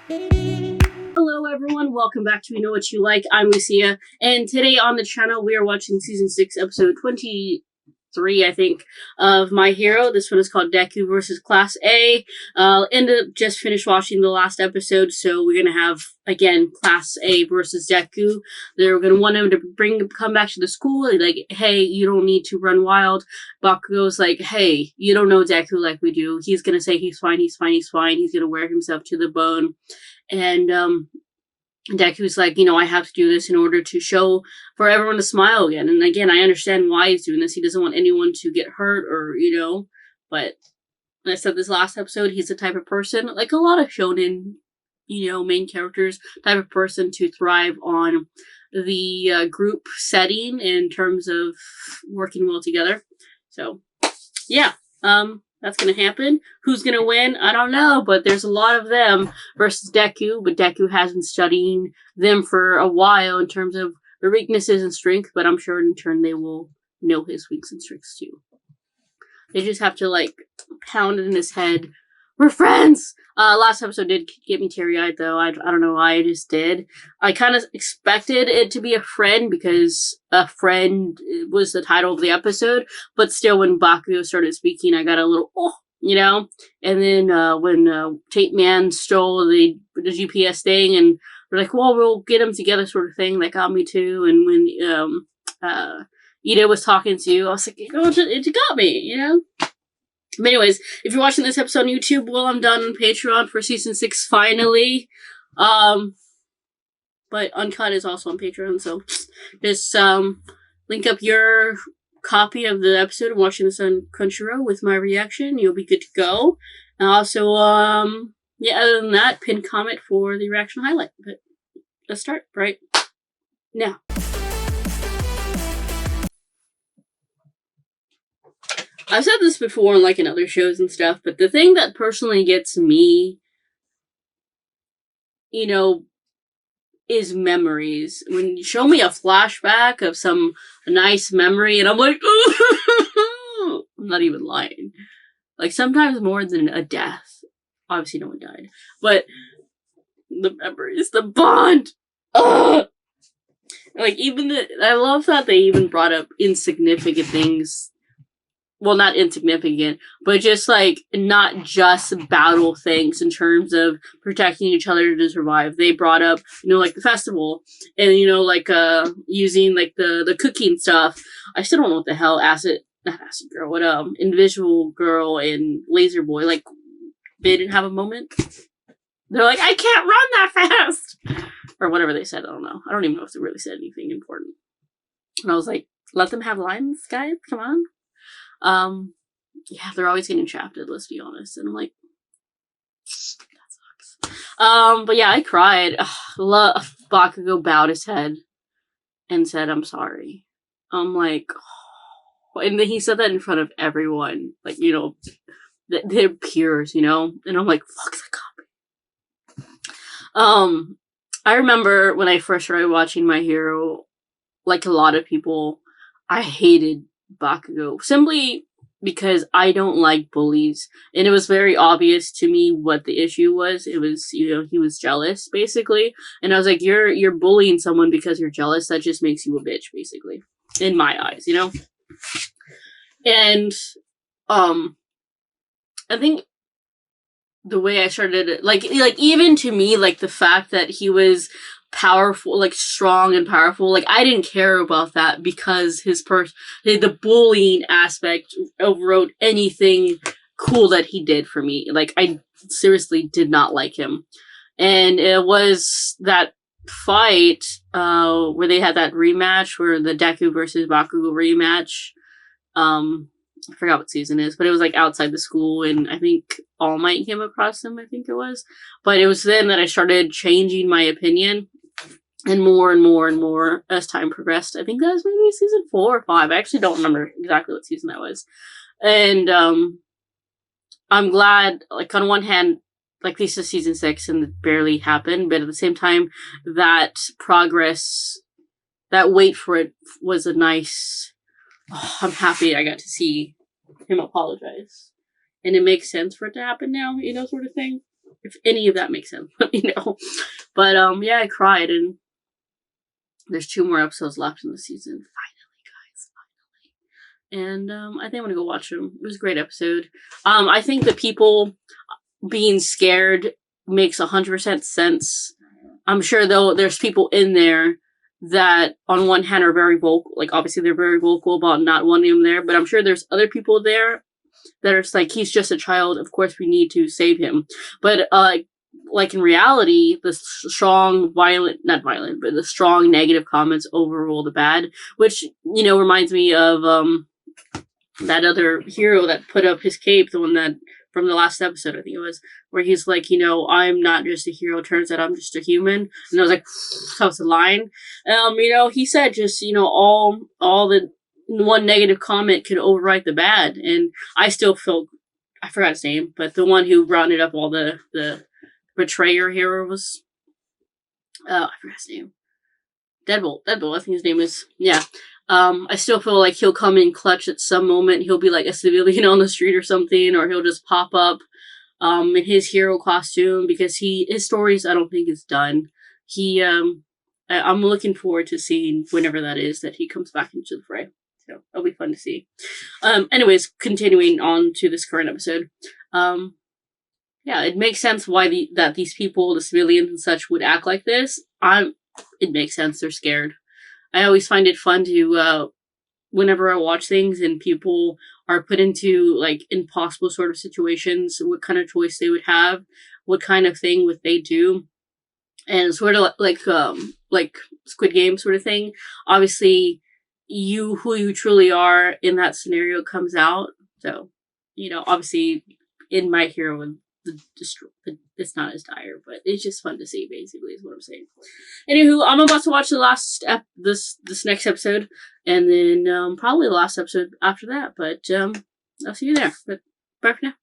Hello everyone, welcome back to We Know What You Like. I'm Lucia, and today on the channel we are watching Season 6, Episode 23, I think, of My Hero. This one is called Deku versus Class A. Ended up just finished watching the last episode, so we're gonna have, again, Class A versus Deku. They're gonna want him to come back to the school, like, hey, you don't need to run wild. Bakugo's like, hey, you don't know Deku like we do. He's gonna say he's fine, he's fine, he's fine. He's gonna wear himself to the bone. And Deku's like, I have to do this in order to show for everyone to smile again. And again, I understand why he's doing this. He doesn't want anyone to get hurt or, but I said this last episode, he's the type of person, like a lot of shonen, main characters, type of person to thrive on the group setting in terms of working well together. So, yeah. That's gonna happen. Who's gonna win? I don't know, but there's a lot of them versus Deku, but Deku has been studying them for a while in terms of their weaknesses and strength, but I'm sure in turn they will know his weaknesses and strengths too. They just have to, pound it in his head. We're friends! Last episode did get me teary-eyed, though. I don't know why, I just did. I kind of expected it to be a friend, because a friend was the title of the episode, but still, when Bakugo started speaking, I got a little, And then, when Tape Man stole the GPS thing, and we're like, well, we'll get them together, sort of thing, that got me too, and when, Ida was talking to you, I was like, it got me, But anyways, if you're watching this episode on YouTube, well, I'm done on Patreon for Season 6, finally. But Uncut is also on Patreon, so just, link up your copy of the episode and watching this on Crunchyroll with my reaction. You'll be good to go. And also, other than that, pin comment for the reaction highlight. But let's start right now. I've said this before in other shows and stuff, but the thing that personally gets me, is memories. When you show me a flashback of some nice memory, and I'm like, ooh, I'm not even lying. Sometimes more than a death. Obviously no one died. But the memories, the bond! Ugh! I love that they even brought up insignificant things. Well, not insignificant, but just, not just battle things in terms of protecting each other to survive. They brought up, the festival, and, using, the cooking stuff. I still don't know what the hell not Acid Girl, what, Invisible Girl and Laser Boy, they didn't have a moment. They're like, I can't run that fast! Or whatever they said, I don't know. I don't even know if they really said anything important. And I was like, let them have lines, guys, come on. They're always getting trapped, let's be honest. And I'm like, that sucks. But yeah, I cried. Bakugo bowed his head and said, I'm sorry. I'm like, oh. And then he said that in front of everyone. They're peers, And I'm like, fuck, that got me. I remember when I first started watching My Hero, like a lot of people, I hated Bakugo, simply because I don't like bullies, and it was very obvious to me what the issue was. It was, he was jealous, basically, and I was like, you're bullying someone because you're jealous. That just makes you a bitch, basically, in my eyes, And, I think the way I started it, even to me, the fact that he was powerful, strong and powerful, I didn't care about that because the bullying aspect overrode anything cool that he did for me. I seriously did not like him. And it was that fight, where they had that rematch, where the Deku versus Bakugo rematch, I forgot what season it is, but it was outside the school, and I think All Might came across him, I think it was. But it was then that I started changing my opinion, and more and more and more as time progressed. I think that was maybe season 4 or 5. I actually don't remember exactly what season that was. And I'm glad, on one hand, this is season 6 and it barely happened, but at the same time, that progress, that wait for it was a nice... I'm happy I got to see him apologize. And it makes sense for it to happen now, sort of thing. if any of that makes sense, let me know. But yeah, I cried, and there's 2 more episodes left in the season. Finally, guys, finally. And I think I'm gonna go watch them. It was a great episode. I think the people being scared makes 100% sense. I'm sure though there's people in there that on one hand are very vocal, like obviously they're very vocal about not wanting him there, but I'm sure there's other people there that are like, he's just a child, of course we need to save him. But like in reality, the strong not violent, but the strong negative comments overrule the bad, which, you know, reminds me of that other hero that put up his cape, the one that from the last episode, I think it was, where he's like, you know, I'm not just a hero, turns out I'm just a human. And I was like, that was the line. You know, he said just, you know, all the one negative comment can overwrite the bad. And I still feel, I forgot his name, but the one who rounded up all the betrayer hero was, I forgot his name. Deadbolt, I think his name is, yeah. I still feel like he'll come in clutch at some moment. He'll be like a civilian on the street or something, or he'll just pop up in his hero costume, because his stories I don't think is done. I'm looking forward to seeing whenever that is that he comes back into the fray. So it'll be fun to see. Anyways, continuing on to this current episode. Yeah, it makes sense why that these people, the civilians and such, would act like this. It makes sense. They're scared. I always find it fun to, whenever I watch things and people are put into, like, impossible sort of situations, what kind of choice they would have, what kind of thing would they do, and sort of like Squid Game sort of thing. Obviously, who you truly are in that scenario comes out. So, you know, obviously, in My Hero, it's not as dire, but it's just fun to see, basically, is what I'm saying. Anywho, I'm about to watch the last this next episode, and then probably the last episode after that, but I'll see you there. But bye for now.